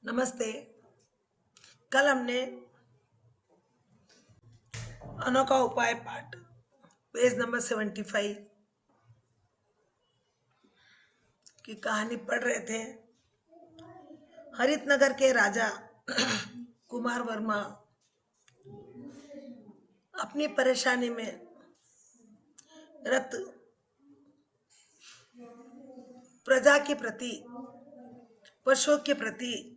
नमस्ते। कल हमने अनोखा उपाय पाठ पेज नंबर 75 की कहानी पढ़ रहे थे। हरितनगर के राजा कुमार वर्मा अपनी परेशानी में रत प्रजा के प्रति, पशुओं के प्रति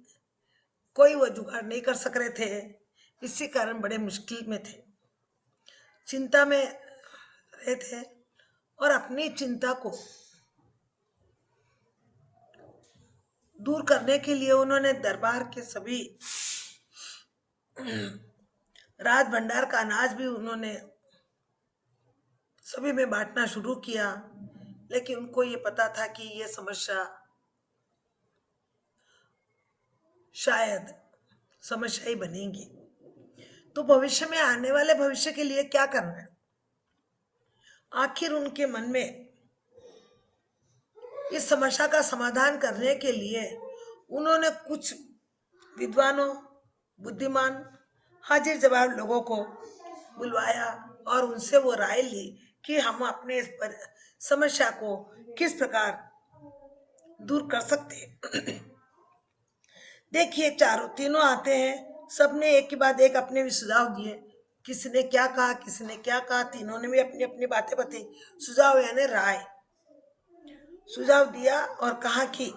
कोई वो जुगाड़ नहीं कर सक रहे थे। इसी कारण बड़े मुश्किल में थे, चिंता में रहे थे और अपनी चिंता को दूर करने के लिए उन्होंने दरबार के सभी राज भंडार का अनाज भी उन्होंने सभी में बांटना शुरू किया। लेकिन उनको ये पता था कि ये समस्या शायद समस्या ही बनेगी। तो भविष्य में आने वाले भविष्य के लिए क्या करना है? आखिर उनके मन में इस समस्या का समाधान करने के लिए उन्होंने कुछ विद्वानों, बुद्धिमान, हाजिर जवाब लोगों को बुलवाया और उनसे वो राय ली कि हम अपने इस समस्या को किस प्रकार दूर कर सकते हैं। देखिए, तीनों आते हैं, सबने एक के बाद एक अपने भी सुझाव दिए। किसी ने क्या कहा, किसी ने क्या कहा, तीनों ने भी अपनी अपनी बातें बताई। सुझाव यानी राय, सुझाव दिया और कहा कि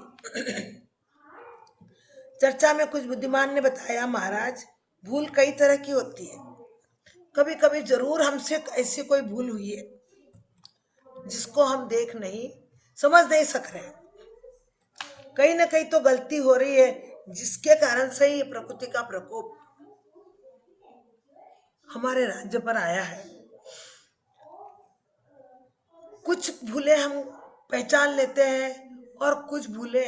चर्चा में कुछ बुद्धिमान ने बताया, महाराज, भूल कई तरह की होती है। कभी कभी जरूर हमसे ऐसी कोई भूल हुई है जिसको हम देख नहीं, समझ नहीं सक रहे। कहीं ना कहीं तो गलती हो रही है जिसके कारण से ही प्रकृति का प्रकोप हमारे राज्य पर आया है। कुछ भूले हम पहचान लेते हैं और कुछ भूले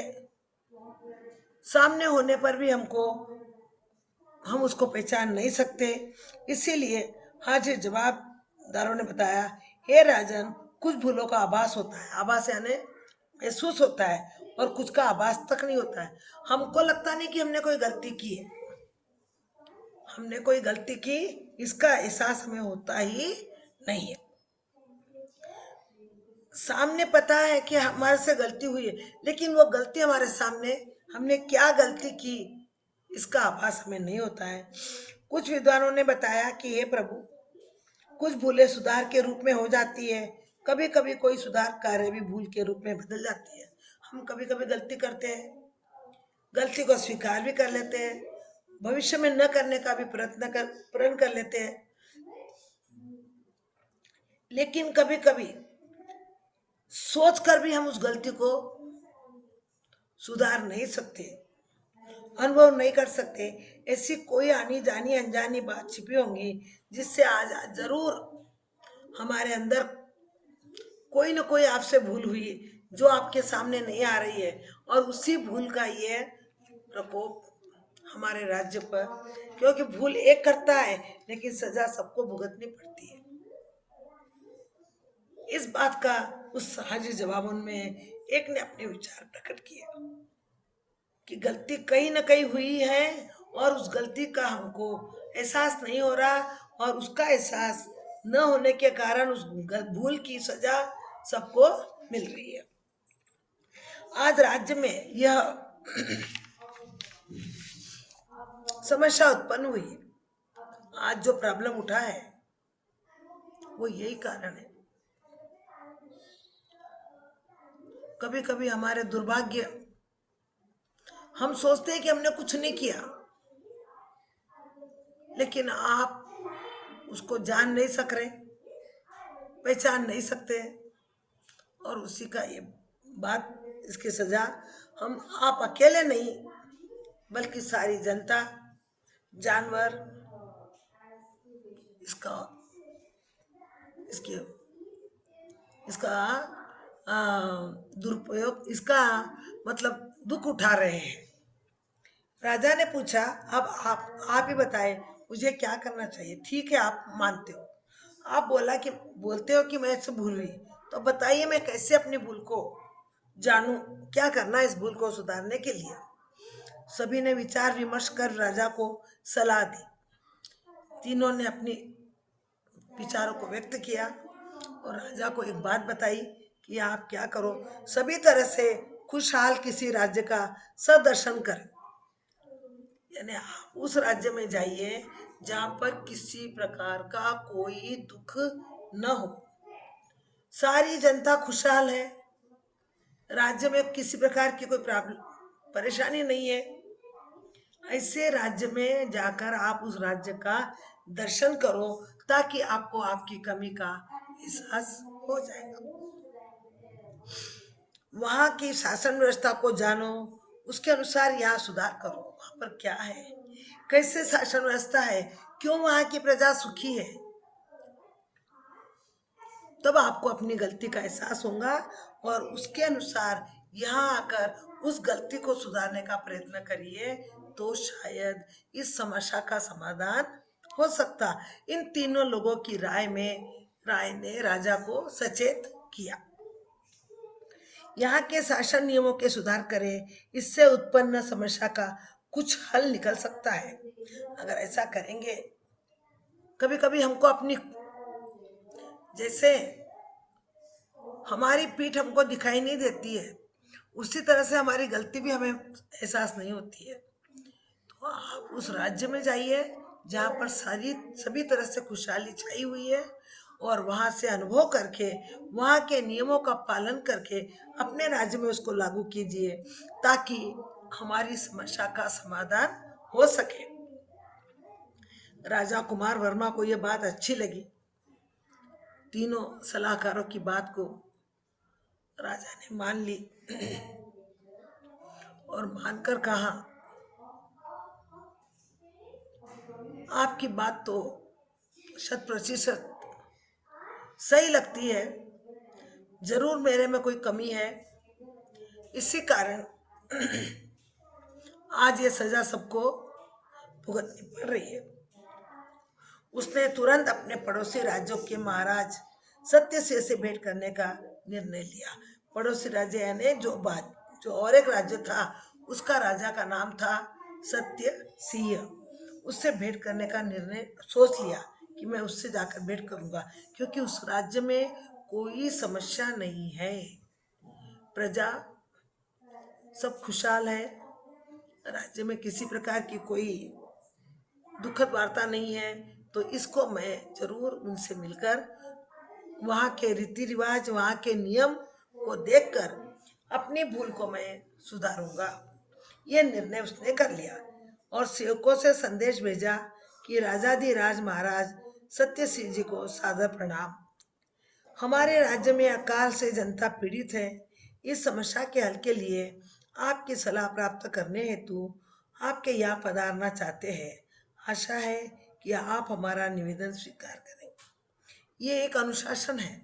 सामने होने पर भी हम उसको पहचान नहीं सकते। इसीलिए हाजिर जवाबदारों ने बताया, हे राजन, कुछ भूलों का आभास होता है। आभास यानी महसूस होता है और कुछ का आभास तक नहीं होता है। हमको लगता नहीं कि हमने कोई गलती की है, हमने कोई गलती की इसका एहसास हमें होता ही नहीं है। सामने पता है कि हमारे से गलती हुई है, लेकिन वो गलती हमारे सामने, हमने क्या गलती की इसका आभास हमें नहीं होता है। कुछ विद्वानों ने बताया कि हे प्रभु, कुछ भूलें सुधार के रूप में हो जाती है। कभी कभी कोई सुधार कार्य भी भूल के रूप में बदल जाती है। हम कभी कभी गलती करते हैं, गलती को स्वीकार भी कर लेते हैं, भविष्य में न करने का भी प्रण कर लेते हैं। लेकिन कभी कभी सोच कर भी हम उस गलती को सुधार नहीं सकते, अनुभव नहीं कर सकते। ऐसी कोई आनी जानी अनजानी बात छिपी होंगी जिससे आज जरूर हमारे अंदर कोई ना कोई आपसे भूल हुई जो आपके सामने नहीं आ रही है, और उसी भूल का ये प्रकोप हमारे राज्य पर, क्योंकि भूल एक करता है लेकिन सजा सबको भुगतनी पड़ती है। इस बात का उस हाजिर जवाबों में एक ने अपने विचार प्रकट किए कि गलती कहीं ना कहीं हुई है और उस गलती का हमको एहसास नहीं हो रहा, और उसका एहसास न होने के कारण उस भूल की सजा सबको मिल रही है। आज राज्य में यह समस्या उत्पन्न हुई है, आज जो प्रॉब्लम उठा है वो यही कारण है। कभी कभी हमारे दुर्भाग्य, हम सोचते हैं कि हमने कुछ नहीं किया, लेकिन आप उसको जान नहीं सक रहे, पहचान नहीं सकते, और उसी का ये बात, इसकी सजा हम आप अकेले नहीं बल्कि सारी जनता, जानवर, इसका इसके इसका दुरुपयोग, इसका मतलब दुख उठा रहे हैं। राजा ने पूछा, अब आप ही बताए मुझे क्या करना चाहिए। ठीक है, आप मानते हो, आप बोलते हो कि मैं इससे भूल हुई, तो बताइए मैं कैसे अपनी भूल को जानूं, क्या करना है इस भूल को सुधारने के लिए। सभी ने विचार विमर्श कर राजा को सलाह दी। तीनों ने अपनी विचारों को व्यक्त किया और राजा को एक बात बताई कि आप क्या करो, सभी तरह से खुशहाल किसी राज्य का सदर्शन करें, यानी आप उस राज्य में जाइए जहां पर किसी प्रकार का कोई दुख न हो, सारी जनता खुशहाल है, राज्य में किसी प्रकार की कोई प्रॉब्लम परेशानी नहीं है, ऐसे राज्य में जाकर आप उस राज्य का दर्शन करो ताकि आपको आपकी कमी का एहसास हो जाएगा। वहां की शासन व्यवस्था को जानो, उसके अनुसार यहाँ सुधार करो, वहां पर क्या है, कैसे शासन व्यवस्था है, क्यों वहां की प्रजा सुखी है, तब आपको अपनी गलती का एहसास होगा और उसके अनुसार यहाँ आकर उस गलती को सुधारने का प्रयत्न करिए, तो शायद इस समस्या का समाधान हो सकता। इन तीनों लोगों की राय ने राजा को सचेत किया। यहाँ के शासन नियमों के सुधार करें, इससे उत्पन्न समस्या का कुछ हल निकल सकता है। अगर ऐसा करेंगे, कभी कभी हमको अपनी, जैसे हमारी पीठ हमको दिखाई नहीं देती है, उसी तरह से हमारी गलती भी हमें एहसास नहीं होती है। तो आप उस राज्य में जाइए जहाँ पर सभी तरह से खुशहाली छाई हुई है, और वहाँ से अनुभव करके, वहाँ के नियमों का पालन करके अपने राज्य में उसको लागू कीजिए ताकि हमारी समस्या का समाधान हो सके। राजा कुमार वर्मा को यह बात अच्छी लगी। तीनों सलाहकारों की बात को राजा ने मान ली और मानकर कहा, आपकी बात तो 100% सही लगती है, जरूर मेरे में कोई कमी है, इसी कारण आज ये सजा सबको भुगतनी पड़ रही है। उसने तुरंत अपने पड़ोसी राज्यों के महाराज सत्यसेन से भेंट करने का निर्णय लिया। पड़ोसी राज्य यानी जो और एक राज्य था, उसका राजा का नाम था सत्यसिंह। उससे भेंट करने का निर्णय सोच लिया कि मैं उससे जाकर भेंट करूंगा, क्योंकि उस राज्य में कोई समस्या नहीं है, प्रजा सब खुशहाल है, राज्य में किसी प्रकार की कोई दुखद वार्ता नहीं है। तो इसको मैं जरूर उनसे मिलकर वहाँ के रीति रिवाज, वहाँ के नियम को देखकर अपनी भूल को मैं सुधारूंगा। यह निर्णय उसने कर लिया और सेवकों से संदेश भेजा कि राजाधिराज महाराज सत्यसिंह जी को सादर प्रणाम। हमारे राज्य में अकाल से जनता पीड़ित है। इस समस्या के हल के लिए आपकी सलाह प्राप्त करने हेतु आपके यहाँ पधारना चाहते हैं। आशा है कि आप हमारा निवेदन स्वीकार करें। ये एक अनुशासन है,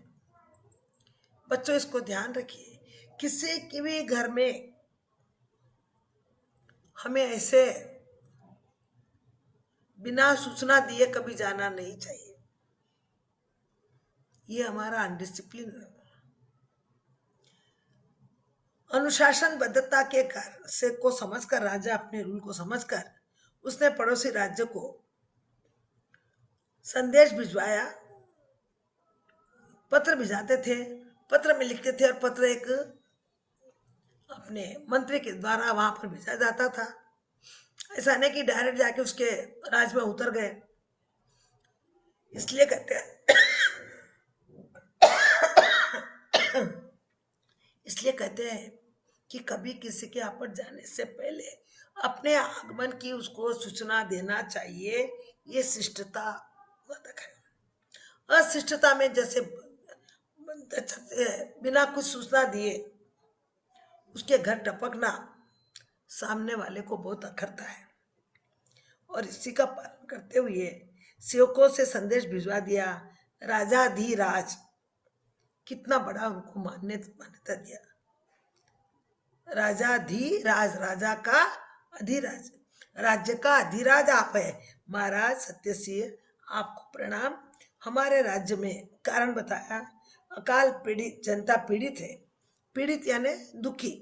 बच्चों इसको ध्यान रखिए। किसी के भी घर में हमें ऐसे बिना सूचना दिए कभी जाना नहीं चाहिए, ये हमारा अनडिसिप्लिन है। अनुशासनबद्धता के कार्य से को समझकर राजा अपने रूल को समझकर उसने पड़ोसी राज्य को संदेश भिजवाया। पत्र भिजाते थे, पत्र में लिखते थे और पत्र एक अपने मंत्री के द्वारा वहां पर भेजा जाता था। ऐसा नहीं कि डायरेक्ट जाके उसके राज में उतर गए। इसलिए कहते हैं इसलिए कहते हैं कि कभी किसी के यहाँ पर जाने से पहले अपने आगमन की उसको सूचना देना चाहिए। ये शिष्टता है। अशिष्टता में जैसे बिना कुछ सूचना दिए उसके घर टपकना सामने वाले को बहुत अखरता है, और इसी का पालन करते हुए सेवकों से संदेश भिजवा दिया। राजाधिराज, कितना बड़ा उनको मान्यता दिया। राजाधिराज, राजा का अधिराज, राज्य का अधिराज आप है महाराज सत्यसिंह, आपको प्रणाम। हमारे राज्य में कारण बताया, अकाल पीड़ित जनता पीड़ित है, पीड़ित यानी दुखी।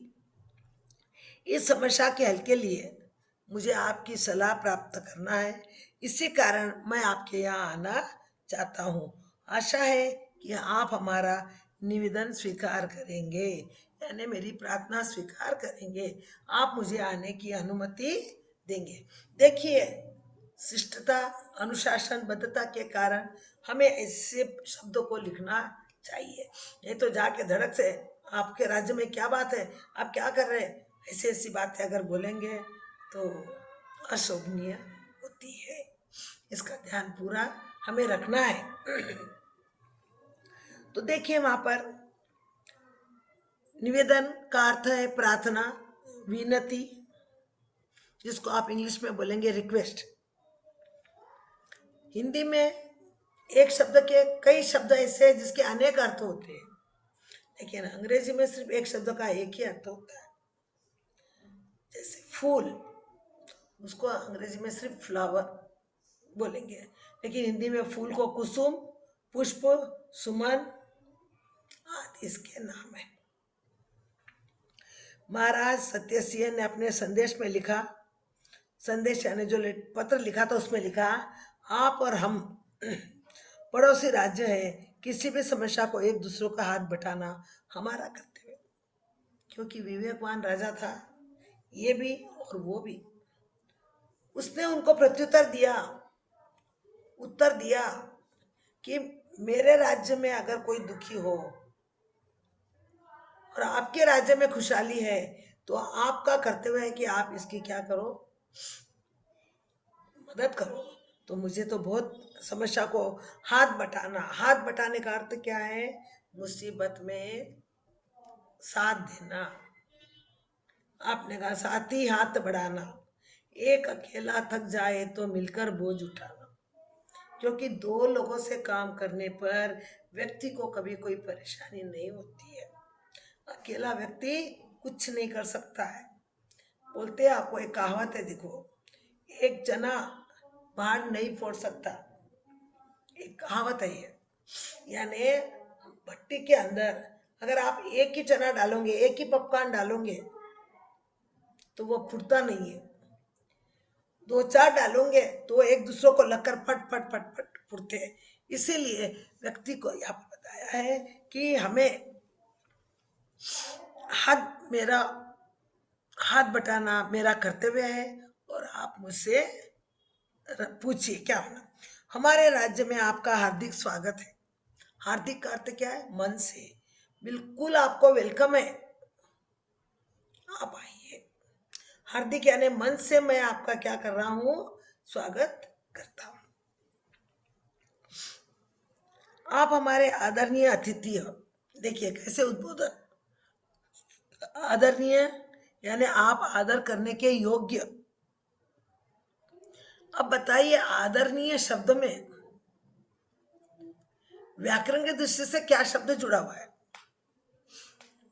इस समस्या के हल के लिए मुझे आपकी सलाह प्राप्त करना है, इसी कारण मैं आपके यहाँ आना चाहता हूँ। आशा है कि आप हमारा निवेदन स्वीकार करेंगे, यानी मेरी प्रार्थना स्वीकार करेंगे, आप मुझे आने की अनुमति देंगे। देखिए, शिष्टता, अनुशासनबद्धता के कारण हमें ऐसे शब्दों को लिखना चाहिए, नहीं तो जाके धड़क से आपके राज्य में क्या बात है, आप क्या कर रहे हैं, ऐसी ऐसी बातें अगर बोलेंगे तो अशोभनीय होती है। इसका ध्यान पूरा हमें रखना है। तो देखिए, वहां पर निवेदन का अर्थ है प्रार्थना, विनती, जिसको आप इंग्लिश में बोलेंगे रिक्वेस्ट। हिंदी में एक शब्द के कई शब्द ऐसे हैं जिसके अनेक अर्थ होते हैं, लेकिन अंग्रेजी में सिर्फ एक शब्द का एक ही अर्थ होता है। जैसे फूल, उसको अंग्रेजी में सिर्फ फ्लावर बोलेंगे, लेकिन हिंदी में फूल को कुसुम, पुष्प, सुमन आदि इसके नाम है। महाराज सत्यसिंह ने अपने संदेश में लिखा, संदेश यानी जो पत्र लिखा था उसमें लिखा, आप और हम पड़ोसी राज्य है, किसी भी समस्या को एक दूसरे का हाथ बटाना हमारा कर्तव्य। क्योंकि विवेकवान राजा था ये भी और वो भी। उसने उनको प्रत्युत्तर दिया, उत्तर दिया कि मेरे राज्य में अगर कोई दुखी हो और आपके राज्य में खुशहाली है तो आपका कर्तव्य है कि आप इसकी क्या करो, मदद करो। तो मुझे तो बहुत समस्या को हाथ बटाना, हाथ बटाने का अर्थ क्या है, मुसीबत में साथ देना। आपने कहा साथी हाथ बढ़ाना, एक अकेला थक जाए तो मिलकर बोझ उठाना। क्योंकि दो लोगों से काम करने पर व्यक्ति को कभी कोई परेशानी नहीं होती है। अकेला व्यक्ति कुछ नहीं कर सकता है। बोलते हैं, आपको एक कहावत है, देखो, एक जना पहाड़ नहीं फोड़ सकता, एक कहावत है ये। यानी भट्टी के अंदर अगर आप एक ही चना डालोगे, एक ही पॉपकॉर्न डालोगे तो वो फूटता नहीं है, दो चार डालोगे तो एक दूसरे को लगकर फट फट फट फट फूटते हैं। इसीलिए व्यक्ति को यहाँ पर बताया है कि हमें मेरा हाथ बटाना मेरा कर्तव्य है, और आप मुझसे पूछिए क्या होना। हमारे राज्य में आपका हार्दिक स्वागत है। हार्दिक का अर्थ क्या है, मन से, बिल्कुल आपको वेलकम है, आप आइए। हार्दिक यानी मन से मैं आपका क्या कर रहा हूं, स्वागत करता हूं। आप हमारे आदरणीय अतिथि हो। देखिए कैसे उद्बोधन, आदरणीय यानी आप आदर करने के योग्य। अब बताइए, आदरणीय शब्द में व्याकरण की दृष्टि से क्या शब्द जुड़ा हुआ है।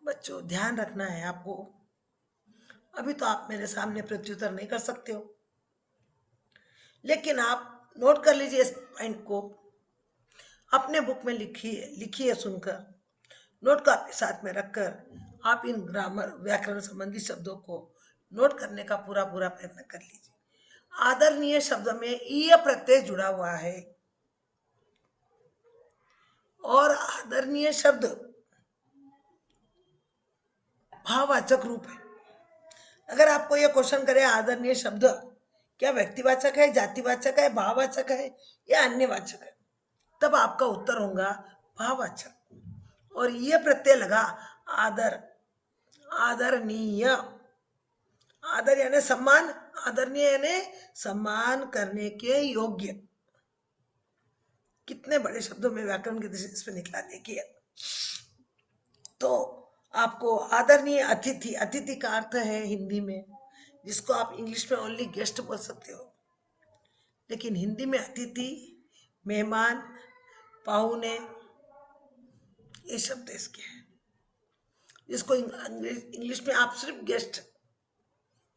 बच्चों ध्यान रखना है आपको। अभी तो आप मेरे सामने प्रत्युत्तर नहीं कर सकते हो, लेकिन आप नोट कर लीजिए इस पॉइंट को, अपने बुक में लिखिए सुनकर, नोट को आपके साथ में रखकर आप इन ग्रामर व्याकरण संबंधी शब्दों को नोट करने का पूरा पूरा प्रयत्न कर लीजिए। आदरणीय शब्द में ईय प्रत्यय जुड़ा हुआ है, और आदरणीय शब्द भाववाचक रूप है। अगर आपको यह क्वेश्चन करे आदरणीय शब्द क्या व्यक्तिवाचक है, जातिवाचक है, भाववाचक है या अन्यवाचक है, तब आपका उत्तर होगा भाववाचक। और यह प्रत्यय लगा आदर, आदरणीय, आदर यानी सम्मान, आदरणीय यानी सम्मान करने के योग्य। कितने बड़े शब्दों में व्याकरण की दृष्टि से निकला, देखिए। तो आपको आदरणीय अतिथि, अतिथि का अर्थ है हिंदी में, जिसको आप इंग्लिश में ओनली गेस्ट बोल सकते हो, लेकिन हिंदी में अतिथि, मेहमान, पाहुने, ये शब्द इसके हैं, जिसको इंग्लिश में आप सिर्फ गेस्ट,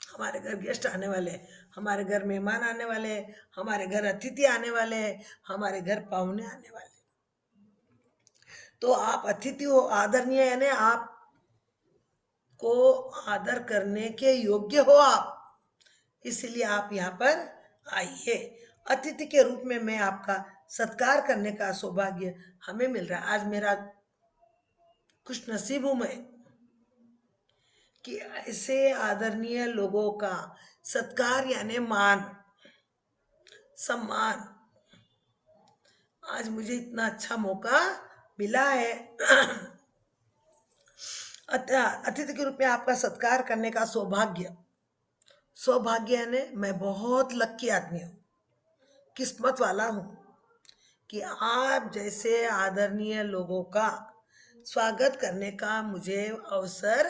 हमारे घर गेस्ट आने वाले, हमारे घर मेहमान आने वाले, हमारे घर अतिथि आने वाले, हमारे घर पाहुने आने वाले। तो आप अतिथि हो, आदरणीय यानी आप को आदर करने के योग्य हो आप, इसलिए आप यहाँ पर आइए। अतिथि के रूप में मैं आपका सत्कार करने का सौभाग्य हमें मिल रहा है। आज मेरा खुश नसीब हूं मैं कि ऐसे आदरणीय लोगों का सत्कार यानी मान सम्मान आज मुझे इतना अच्छा मौका मिला है। अतिथि के रूप में आपका सत्कार करने का सौभाग्य सौभाग्य यानी मैं बहुत लकी आदमी हूँ, किस्मत वाला हूँ कि आप जैसे आदरणीय लोगों का स्वागत करने का मुझे अवसर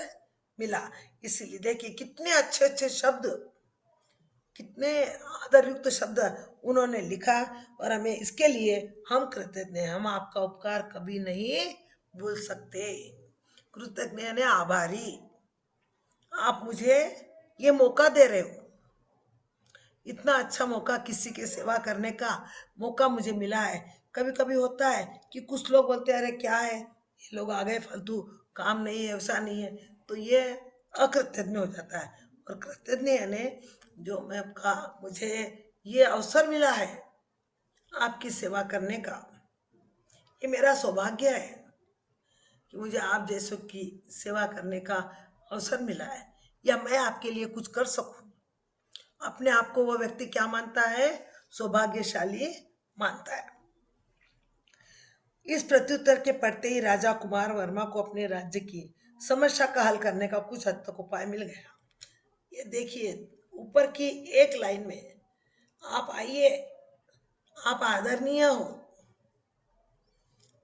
मिला। इसीलिए देखिए कितने अच्छे अच्छे शब्द, कितने आदरयुक्त शब्द उन्होंने लिखा और हमें इसके लिए हम कृतज्ञ हैं। हम आपका उपकार कभी नहीं भूल सकते। कृतज्ञ यानी आभारी। आप मुझे ये मौका दे रहे हो, इतना अच्छा मौका किसी की सेवा करने का मौका मुझे मिला है। कभी कभी होता है कि कुछ लोग बोलते हैं अरे क्या है ये लोग आ गए फालतू, काम नहीं है वैसा नहीं है, तो ये अकृतज्ञ हो जाता है। और कृतज्ञ यानी जो मैं आपका मुझे ये अवसर मिला है आपकी सेवा करने का, ये मेरा सौभाग्य है कि मुझे आप जैसों की सेवा करने का अवसर मिला है, या मैं आपके लिए कुछ कर सकूं। अपने आप को वो व्यक्ति क्या मानता है? सौभाग्यशाली मानता है। इस प्रत्युत्तर के पढ़ते ही राजा कुमार वर्मा को अपने राज्य की समस्या का हल करने का कुछ हद तक उपाय मिल गया। ये देखिए ऊपर की एक लाइन में, आप आइए, आप आदरणीय हो,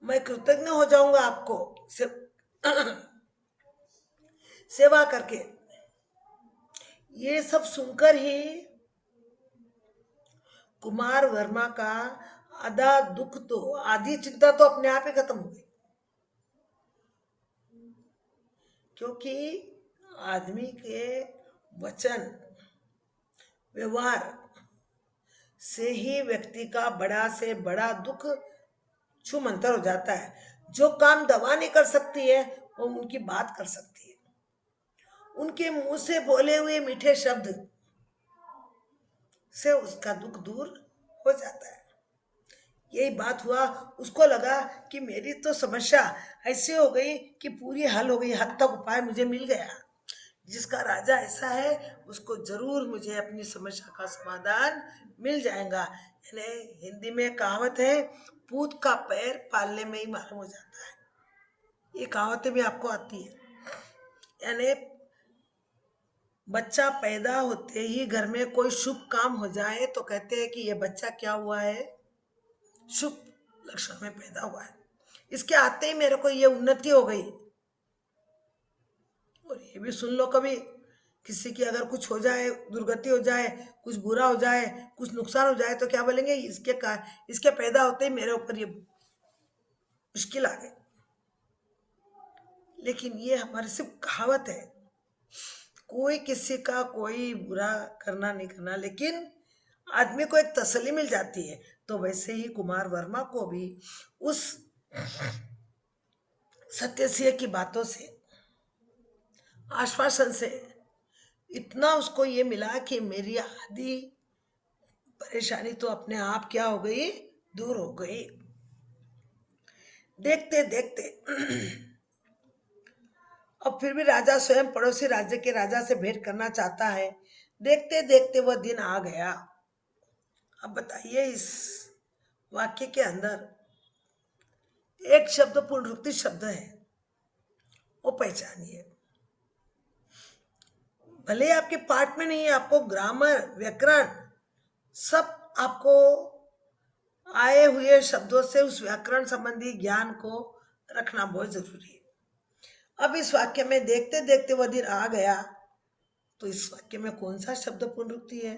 मैं कृतज्ञ हो जाऊंगा आपको सेवा करके। ये सब सुनकर ही कुमार वर्मा का आधा दुख तो, आधी चिंता तो अपने आप ही खत्म हो गई। क्योंकि आदमी के वचन व्यवहार से ही व्यक्ति का बड़ा से बड़ा दुख छूमंतर हो जाता है। जो काम दवा नहीं कर सकती है वो उनकी बात कर सकती है। उनके मुंह से बोले हुए मीठे शब्द से उसका दुख दूर हो जाता है। यही बात हुआ, उसको लगा कि मेरी तो समस्या ऐसी हो गई कि पूरी हल हो गई, हद तक उपाय मुझे मिल गया। जिसका राजा ऐसा है उसको जरूर मुझे अपनी समस्या का समाधान मिल जाएगा। यानी हिंदी में कहावत है, पूत का पैर पालने में ही मालूम हो जाता है। ये कहावतें भी आपको आती है। यानी बच्चा पैदा होते ही घर में कोई शुभ काम हो जाए तो कहते हैं कि ये बच्चा क्या हुआ है, शुभ लक्षण में पैदा हुआ है, इसके आते ही मेरे को ये उन्नति हो गई। और ये भी सुन लो, कभी किसी की अगर कुछ हो जाए, दुर्गति हो जाए, कुछ बुरा हो जाए, कुछ नुकसान हो जाए तो क्या बोलेंगे, इसके पैदा होते ही मेरे ऊपर ये मुश्किल आ गई। लेकिन ये हमारी सिर्फ कहावत है, कोई किसी का कोई बुरा करना नहीं करना, लेकिन आदमी को एक तसल्ली मिल जाती है। तो वैसे ही कुमार वर्मा को भी उस सत्यसिंह की बातों से, आश्वासन से इतना उसको ये मिला कि मेरी आधी परेशानी तो अपने आप क्या हो गई, दूर हो गई। देखते देखते अब फिर भी राजा स्वयं पड़ोसी राज्य के राजा से भेंट करना चाहता है। देखते देखते वह दिन आ गया। अब बताइए इस वाक्य के अंदर एक शब्द पुनरुक्ति शब्द है, वो पहचानिए। भले आपके पाठ में नहीं है, आपको ग्रामर व्याकरण सब आपको आए हुए शब्दों से उस व्याकरण संबंधी ज्ञान को रखना बहुत जरूरी है। अब इस वाक्य में देखते देखते वह दिन आ गया, तो इस वाक्य में कौन सा शब्द पुनरुक्ति है?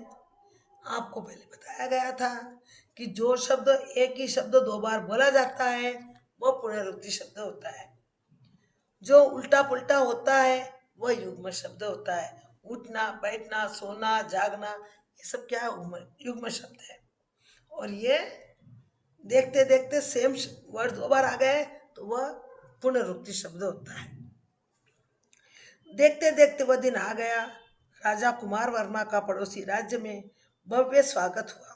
आपको पहले बताया गया था कि जो शब्द एक ही शब्द दो बार बोला जाता है वो पुनरुक्ति शब्द होता है। जो उल्टा पुल्टा होता है वह युग्म शब्द होता है। उठना बैठना सोना जागना ये सब क्या है, युग्म शब्द है। और ये देखते देखते सेम वर्ड दो बार आ गए तो वह पुनरुक्ति शब्द होता है। देखते देखते वह दिन आ गया, राजा कुमार वर्मा का पड़ोसी राज्य में भव्य स्वागत हुआ।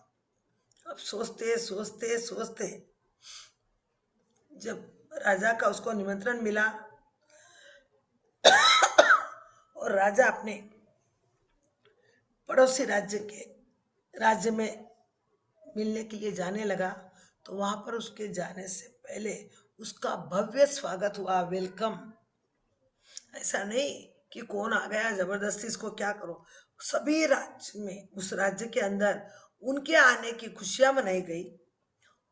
अब सोचते सोचते सोचते जब राजा का उसको निमंत्रण मिला और राजा अपने पड़ोसी राज्य में मिलने के लिए जाने लगा, तो वहां पर उसके जाने से पहले उसका भव्य स्वागत हुआ, वेलकम। ऐसा नहीं कि कौन आ गया जबरदस्ती इसको क्या करो, सभी राज्य में उस राज्य के अंदर उनके आने की खुशियां मनाई गई,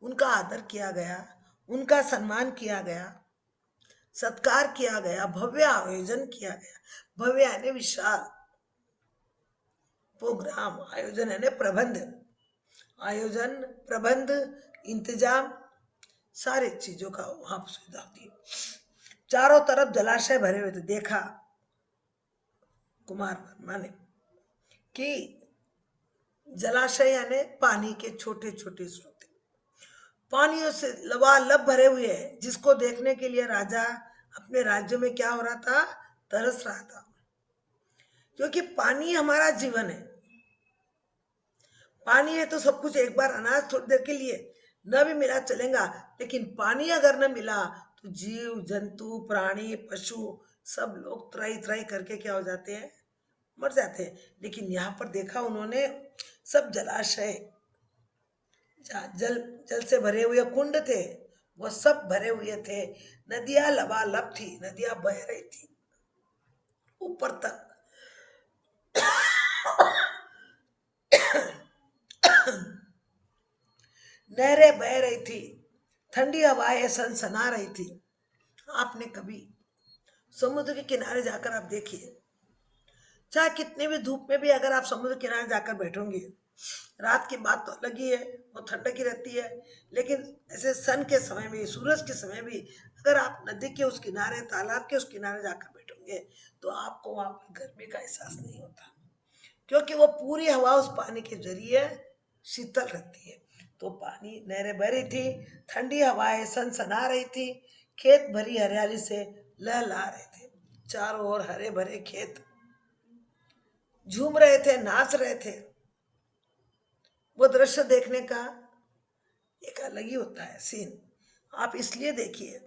उनका आदर किया गया, उनका सम्मान किया गया, सत्कार किया गया, भव्य आयोजन किया गया। भव्य यानी विशाल, प्रोग्राम आयोजन यानी प्रबंध, आयोजन प्रबंध इंतजाम सारे चीजों का वहां पर सुविधा होती है। चारों तरफ जलाशय भरे हुए थे। देखा कुमार वर्मा ने कि जलाशय यानी पानी के छोटे छोटे स्रोत, पानियों से लबालब भरे हुए हैं, जिसको देखने के लिए राजा अपने राज्य में क्या हो रहा था, तरस रहा था। क्योंकि पानी हमारा जीवन है, पानी है तो सब कुछ। एक बार अनाज थोड़ी देर के लिए न भी मिला चलेगा, लेकिन पानी अगर न मिला तो जीव जंतु प्राणी पशु सब लोग त्राई त्राई करके क्या हो जाते हैं, मर जाते हैं। लेकिन यहाँ पर देखा उन्होंने सब जलाशय, जल जल से भरे हुए कुंड थे, वो सब भरे हुए थे। नदियां लबालब थी, नदियां बह रही थी ऊपर तक। नहरें बह रही थी, ठंडी हवाएं सनसना रही थी। आपने कभी समुद्र के किनारे जाकर आप देखिए, चाहे कितने भी धूप में भी अगर आप समुद्र किनारे जाकर बैठोगे, रात की बात तो अलग ही है, वो ठंडक ही रहती है। लेकिन ऐसे सन के समय में, सूरज के समय भी अगर आप नदी के उस किनारे, तालाब के उस किनारे जाकर बैठोगे, तो आपको वहां पर गर्मी का एहसास नहीं होता, क्योंकि वो पूरी हवा उस पानी के जरिए शीतल रहती है। तो पानी, नहरें बह रही थी, ठंडी हवाएं सनसना रही थी, खेत भरी हरियाली से लहला रहे थे। चारों ओर हरे भरे खेत झूम रहे थे, नाच रहे थे। वो दृश्य देखने का एक अलग ही होता है सीन। आप इसलिए देखिए,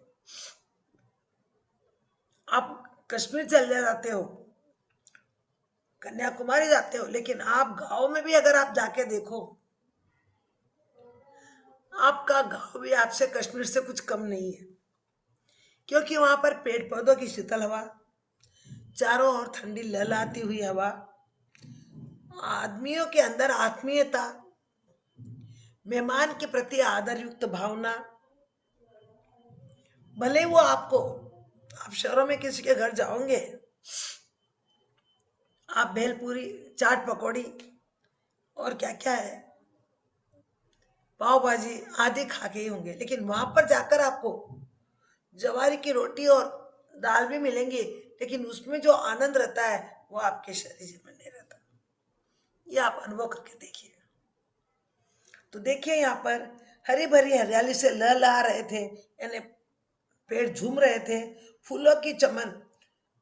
आप कश्मीर चले जाते हो, कन्याकुमारी जाते हो, लेकिन आप गांव में भी अगर आप जाके देखो, आपका गांव भी आपसे कश्मीर से कुछ कम नहीं है। क्योंकि वहां पर पेड़ पौधों की शीतल हवा, चारों ओर ठंडी लहलाती हुई हवा, आदमियों के अंदर आत्मीयता, मेहमान के प्रति आदर युक्त भावना। भले वो आपको, आप शहरों में किसी के घर जाओगे, आप भेलपूरी, चाट पकौड़ी और क्या क्या है, पाव भाजी आदि खा के ही होंगे, लेकिन वहां पर जाकर आपको जवारी की रोटी और दाल भी मिलेंगी, लेकिन उसमें जो आनंद रहता है वो आपके शरीर में नहीं रहता। ये आप अनुभव करके देखिए। तो देखिए यहाँ पर हरी भरी हरियाली से लहला रहे थे, यानी पेड़ झूम रहे थे, फूलों की चमन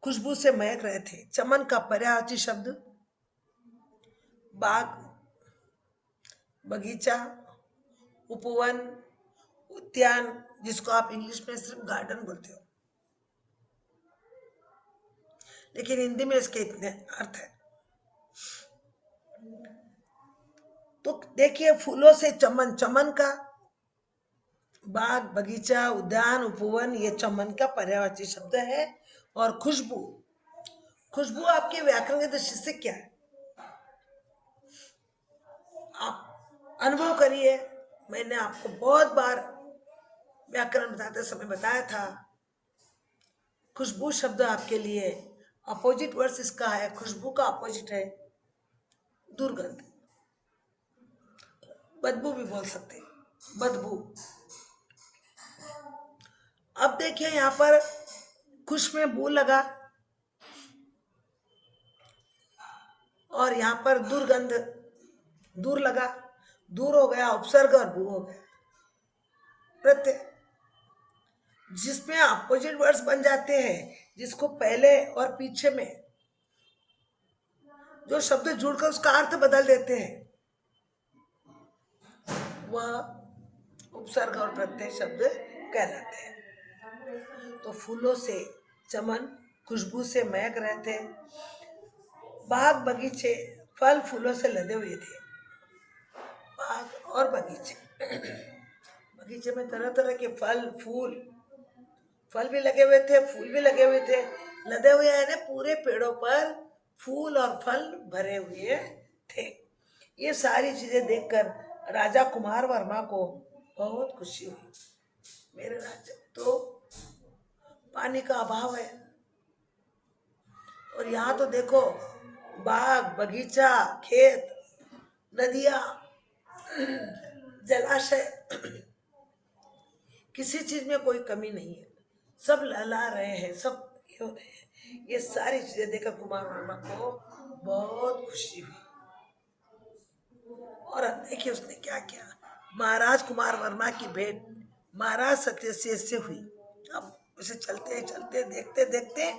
खुशबू से महक रहे थे। चमन का पर्यायवाची शब्द बाग, बगीचा, उपवन, उद्यान, जिसको आप इंग्लिश में सिर्फ गार्डन बोलते हो, लेकिन हिंदी में इसके इतने अर्थ है। तो देखिए फूलों से चमन, चमन का बाग, बगीचा, उद्यान, उपवन, ये चमन का पर्यायवाची शब्द है। और खुशबू, खुशबू आपके व्याकरण की दृष्टि से क्या है, आप अनुभव करिए। मैंने आपको बहुत बार व्याकरण बताते समय बताया था, खुशबू शब्द आपके लिए अपोजिट वर्ड्स इसका है, खुशबू का अपोजिट है दुर्गंध, बदबू भी बोल सकते हैं, बदबू। अब देखिए यहाँ पर खुश में बू लगा और यहाँ पर दुर्गंध, दूर लगा, दूर हो गया उपसर्ग और बू हो गया प्रत्यय, जिसमें अपोजिट वर्ड्स बन जाते हैं, जिसको पहले और पीछे में जो शब्द जुड़कर उसका अर्थ बदल देते हैं वह उपसर्ग और प्रत्यय शब्द कहलाते हैं। तो फूलों से चमन, खुशबू से महक रहे थे, बाग बगीचे फल फूलों से लदे हुए थे। बाग और बगीचे, बगीचे में तरह तरह के फल फूल, फल भी लगे हुए थे, फूल भी लगे हुए थे। लदे हुए है ना, पूरे पेड़ों पर फूल और फल भरे हुए थे। ये सारी चीजें देखकर राजा कुमार वर्मा को बहुत खुशी हुई। मेरे राज्य में तो पानी का अभाव है, और यहाँ तो देखो बाग बगीचा, खेत, नदियां, जलाशय, किसी चीज में कोई कमी नहीं है, सब लहला रहे हैं, सब ये हो रहे हैं। ये सारी चीजें देखकर कुमार वर्मा को बहुत खुशी हुई। और अब देखिए उसने क्या किया। महाराज कुमार वर्मा की भेंट महाराज सत्यसेन से हुई। अब उसे चलते चलते देखते देखते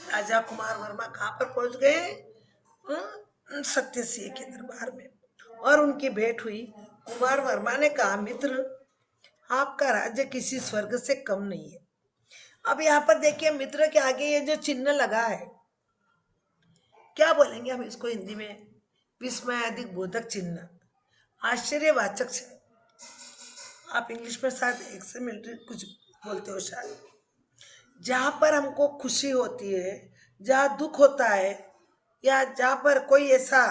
राजा कुमार वर्मा कहाँ पर पहुंच गए? सत्यसेन के दरबार में, और उनकी भेंट हुई। कुमार वर्मा ने कहा, मित्र, आपका राज्य किसी स्वर्ग से कम नहीं है। अब यहाँ पर देखिए मित्र के आगे ये जो चिन्ह लगा है, क्या बोलेंगे हम इसको हिंदी में? विस्मयादिक बोधक चिन्ह, आश्चर्यवाचक चिन्ह। आप इंग्लिश में शायद एक्सक्लेमेटरी कुछ बोलते हो शायद। जहाँ पर हमको खुशी होती है, जहाँ दुख होता है, या जहाँ पर कोई ऐसा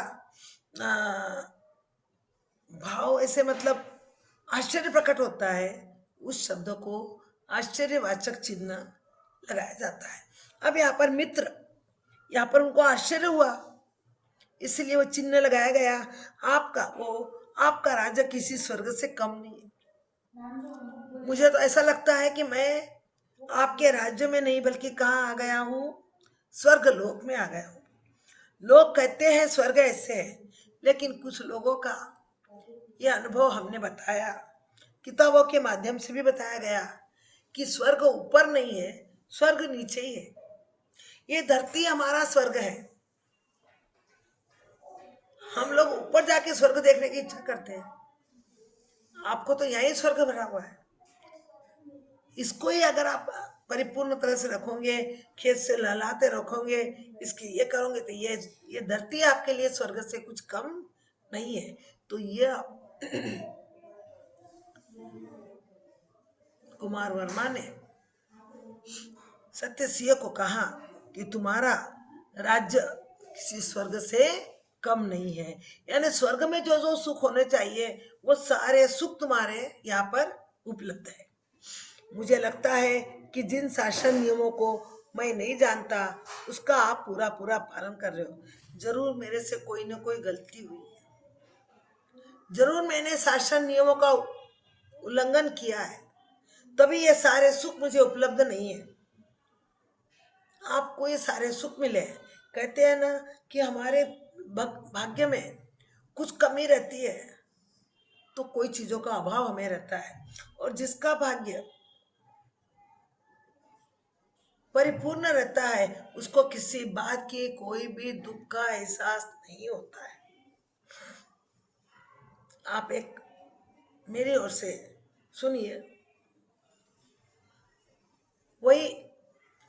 भाव ऐसे मतलब आश्चर्य प्रकट होता है, उस शब्द को आश्चर्यवाचक चिन्ह लगाया जाता है। अब यहाँ पर मित्र, यहाँ पर उनको आश्चर्य हुआ, इसलिए वो चिन्ह लगाया गया। आपका राज्य किसी स्वर्ग से कम नहीं है। मुझे तो ऐसा लगता है कि मैं आपके राज्य में नहीं बल्कि कहाँ आ गया हूँ? स्वर्ग लोक में आ गया हूँ। लोग कहते हैं स्वर्ग ऐसे है, लेकिन कुछ लोगों का ये अनुभव हमने बताया, किताबों के माध्यम से भी बताया गया कि स्वर्ग ऊपर नहीं है, स्वर्ग नीचे ही है। ये धरती हमारा स्वर्ग है। हम लोग ऊपर जाके स्वर्ग देखने की इच्छा करते हैं, आपको तो यही स्वर्ग भरा हुआ है। इसको ही अगर आप परिपूर्ण तरह से रखोगे, खेत से लहलाते रखोगे, इसकी ये करोगे, तो ये धरती आपके लिए स्वर्ग से कुछ कम नहीं है। तो ये कुमार वर्मा ने सत्यसिंह को कहा कि तुम्हारा राज्य किसी स्वर्ग से कम नहीं है। यानी स्वर्ग में जो जो सुख होने चाहिए वो सारे सुख तुम्हारे यहाँ पर उपलब्ध है। मुझे लगता है कि जिन शासन नियमों को मैं नहीं जानता उसका आप पूरा पूरा पालन कर रहे हो। जरूर मेरे से कोई ना कोई गलती हुई है, जरूर मैंने शासन नियमों का उल्लंघन किया है, तभी ये सारे सुख मुझे उपलब्ध नहीं है। आपको ये सारे सुख मिले। कहते हैं ना कि हमारे भाग्य में कुछ कमी रहती है तो कोई चीजों का अभाव हमें रहता है, और जिसका भाग्य परिपूर्ण रहता है उसको किसी बात की कोई भी दुख का एहसास नहीं होता है। आप एक मेरी ओर से सुनिए। वही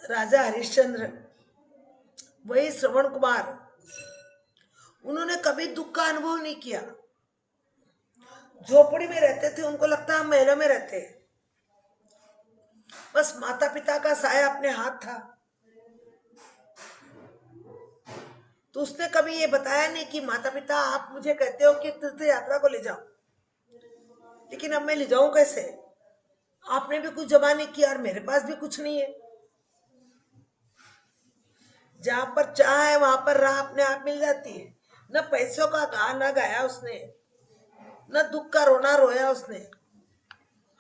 राजा हरिश्चंद्र, वही श्रवण कुमार, उन्होंने कभी दुख का अनुभव नहीं किया। झोपड़ी में रहते थे, उनको लगता हम महलों में रहते, बस माता पिता का साया अपने हाथ था। तो उसने कभी ये बताया नहीं कि माता पिता आप मुझे कहते हो कि तीर्थ यात्रा को ले जाओ, लेकिन अब मैं ले जाऊं कैसे? आपने भी कुछ जमा नहीं किया और मेरे पास भी कुछ नहीं है। जहां पर चाह है वहां पर राह अपने आप मिल जाती है। न पैसों का गाना गाया उसने, न दुख का रोना रोया उसने।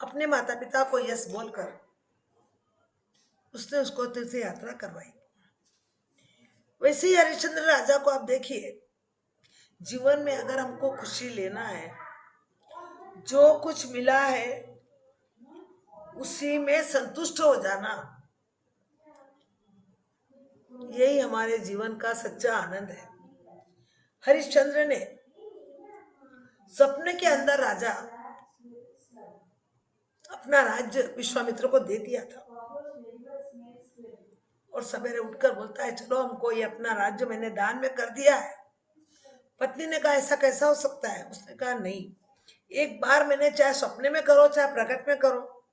अपने माता पिता को यस बोलकर उसने उसको तीर्थ यात्रा करवाई। वैसे ही हरिश्चंद्र राजा को आप देखिए, जीवन में अगर हमको खुशी लेना है, जो कुछ मिला है उसी में संतुष्ट हो जाना, यही हमारे जीवन का सच्चा आनंद है। हरिश्चंद्र ने सपने के अंदर राजा अपना राज्य विश्वामित्र को दे दिया था, और सवेरे उठकर बोलता है चलो हमको ये अपना राज्य मैंने दान में कर दिया है। पत्नी ने कहा ऐसा कैसा हो सकता है? उसने कहा नहीं, एक बार मैंने चाहे सपने में करो चाहे प्रकट में करो,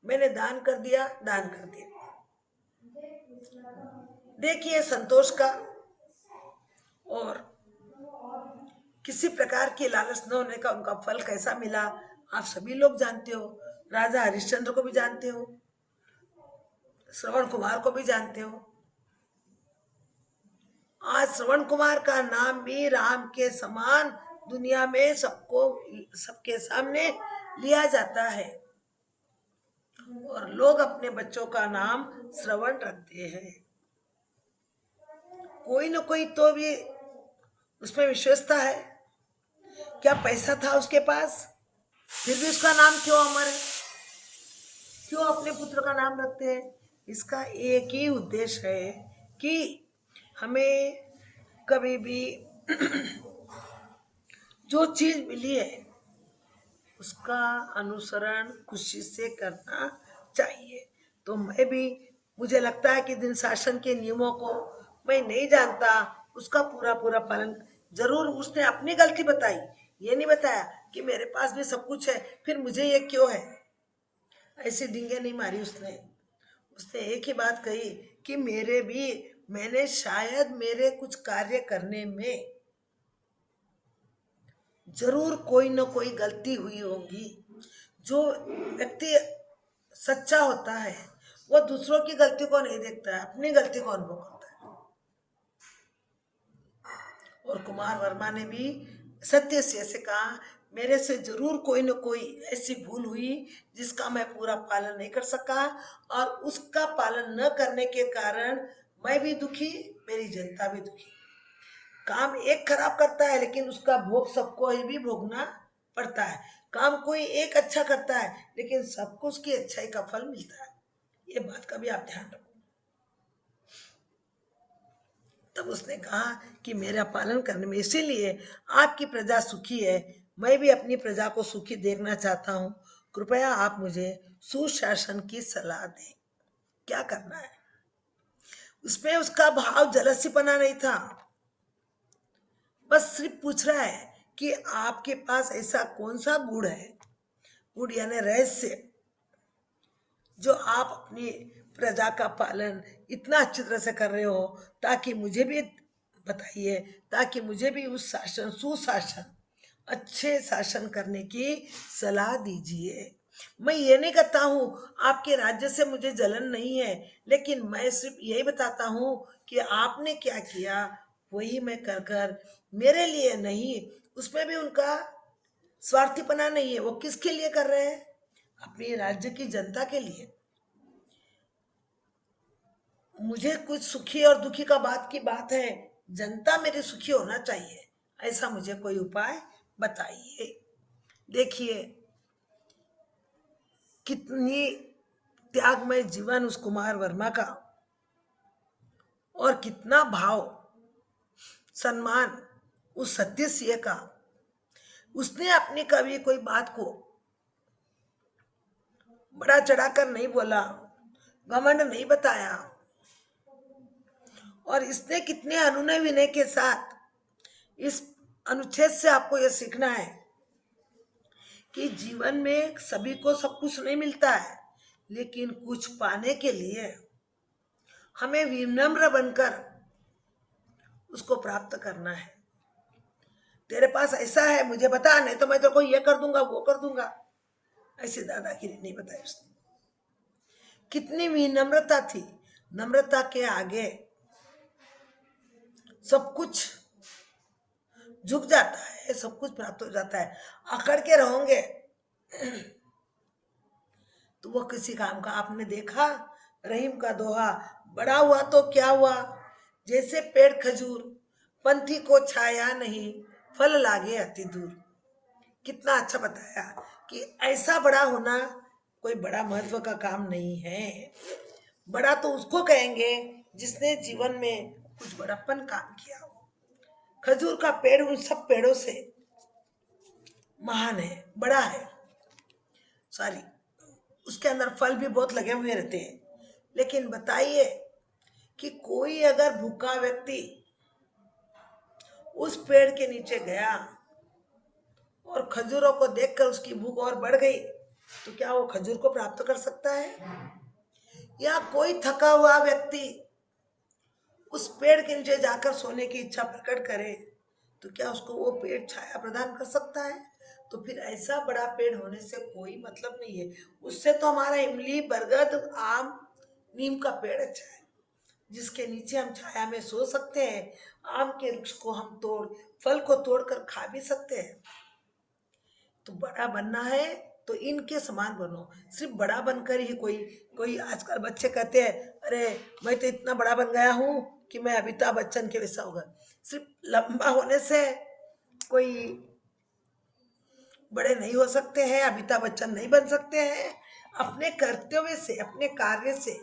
मैंने दान कर दिया, दान कर दिया। देखिए संतोष का और किसी प्रकार की लालच न होने का उनका फल कैसा मिला आप सभी लोग जानते हो। राजा हरिश्चंद्र को भी जानते हो, श्रवण कुमार को भी जानते हो। आज श्रवण कुमार का नाम भी राम के समान दुनिया में सबको सबके सामने लिया जाता है, और लोग अपने बच्चों का नाम श्रवण रखते हैं। कोई न कोई तो भी उसमें विश्वस्तता है। क्या पैसा था उसके पास, फिर भी उसका नाम क्यों अमर है? क्यों अपने पुत्र का नाम रखते हैं? इसका एक ही उद्देश्य है कि हमें कभी भी जो चीज मिली है उसका अनुसरण खुशी से करना चाहिए। तो मैं भी, मुझे लगता है कि दिन शासन के नियमों को मैं नहीं जानता, उसका पूरा पूरा पालन जरूर। उसने अपनी गलती बताई, ये नहीं बताया कि मेरे पास भी सब कुछ है फिर मुझे ये क्यों है। ऐसी डींगे नहीं मारी उसने। उसने एक ही बात कही कि मैंने शायद मेरे कुछ कार्य करने में जरूर कोई न कोई गलती हुई होगी। जो व्यक्ति सच्चा होता है वो दूसरों की गलती को नहीं देखता है, अपनी गलती को अनुभव करता है। और कुमार वर्मा ने भी सत्य से कहा मेरे से जरूर कोई न कोई ऐसी भूल हुई जिसका मैं पूरा पालन नहीं कर सका, और उसका पालन न करने के कारण मैं भी दुखी, मेरी जनता भी दुखी। काम एक खराब करता है लेकिन उसका भोग सबको ही भी भोगना पड़ता है। काम कोई एक अच्छा करता है लेकिन सबको उसकी अच्छाई का फल मिलता है। ये बात का भी आप ध्यान रखो। तब उसने कहा कि मेरा पालन करने में, इसीलिए आपकी प्रजा सुखी है, मैं भी अपनी प्रजा को सुखी देखना चाहता हूँ। कृपया आप मुझे सुशासन की सलाह दें, क्या करना है। उसमें उसका भाव जलसीपना नहीं था, बस सिर्फ पूछ रहा है कि आपके पास ऐसा कौन सा गुण है, गुण यानी रहस्य, जो आप अपनी प्रजा का पालन इतना अच्छी तरह से कर रहे हो, ताकि मुझे भी बताइए, ताकि मुझे भी उस शासन, सुशासन, अच्छे शासन करने की सलाह दीजिए। मैं ये नहीं कहता हूँ आपके राज्य से मुझे जलन नहीं है, लेकिन मैं सिर्फ यही बताता हूँ कि आपने क्या किया वही मैं कर कर, मेरे लिए नहीं। उसमें भी उनका स्वार्थीपना नहीं है, वो किसके लिए कर रहे हैं? अपने राज्य की जनता के लिए। मुझे कुछ सुखी और दुखी का बात की बात है, जनता मेरी सुखी होना चाहिए, ऐसा मुझे कोई उपाय बताइए। देखिए कितनी त्यागमय जीवन उस कुमार वर्मा का, और कितना भाव सम्मान उस सत्य सिंह का। उसने अपनी कभी कोई बात को बड़ा चढ़ाकर नहीं बोला, घमंड नहीं बताया, और इसने कितने अनुनय विनय के साथ, इस अनुच्छेद से आपको यह सीखना है कि जीवन में सभी को सब कुछ नहीं मिलता है, लेकिन कुछ पाने के लिए हमें विनम्र बनकर उसको प्राप्त करना है। तेरे पास ऐसा है मुझे बता, नहीं तो मैं तेरे को ये कर दूंगा वो कर दूंगा, ऐसी दादागिरी नहीं बताई उसने। कितनी विनम्रता थी, नम्रता के आगे सब कुछ झुक जाता है, सब कुछ प्राप्त हो जाता है। अकड़ के रहोगे तो वो किसी काम का। आपने देखा रहीम का दोहा, बड़ा हुआ तो क्या हुआ, जैसे पेड़ खजूर, पंथी को छाया नहीं, फल लागे अति दूर। कितना अच्छा बताया कि ऐसा बड़ा होना कोई बड़ा महत्व का काम नहीं है। बड़ा तो उसको कहेंगे जिसने जीवन में कुछ बड़प्पन काम किया हो। खजूर का पेड़ उन सब पेड़ों से महान है, बड़ा है। सॉरी, उसके अंदर फल भी बहुत लगे हुए रहते हैं। लेकिन बताइए कि कोई अगर भूखा व्यक्ति उस पेड़ के नीचे गया और खजूरों को देखकर उसकी भूख और बढ़ गई, तो क्या वो खजूर को प्राप्त कर सकता है? या कोई थका हुआ व्यक्ति उस पेड़ के नीचे जाकर सोने की इच्छा प्रकट करे, तो क्या उसको वो पेड़ छाया प्रदान कर सकता है? तो फिर ऐसा बड़ा पेड़ होने से कोई मतलब नहीं है। उससे तो हमारा इमली, बरगद, आम, नीम का पेड़ अच्छा है, जिसके नीचे हम छाया में सो सकते हैं। आम के वृक्ष को हम फल को तोड़कर खा भी सकते हैं। तो बड़ा बनना है तो इनके समान बनो। सिर्फ बड़ा बनकर ही कोई कोई आजकल बच्चे कहते हैं, अरे मैं तो इतना बड़ा बन गया हूँ कि मैं अमिताभ बच्चन के वैसा होगा। सिर्फ लंबा होने से कोई बड़े नहीं हो सकते हैं, अमिताभ बच्चन नहीं बन सकते हैं। अपने कर्तव्य से, अपने कार्य से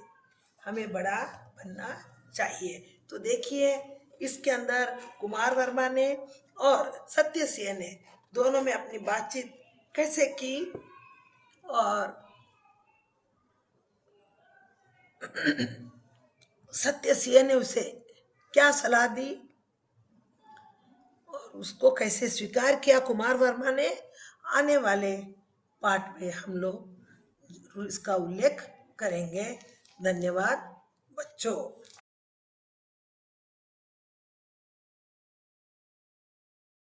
हमें बड़ा बनना चाहिए। तो देखिए, इसके अंदर कुमार वर्मा ने और सत्य सिंह ने दोनों में अपनी बातचीत कैसे की, और सत्य सिंह ने उसे क्या सलाह दी और उसको कैसे स्वीकार किया कुमार वर्मा ने, आने वाले पाठ में हम लोग इसका उल्लेख करेंगे। धन्यवाद बच्चों।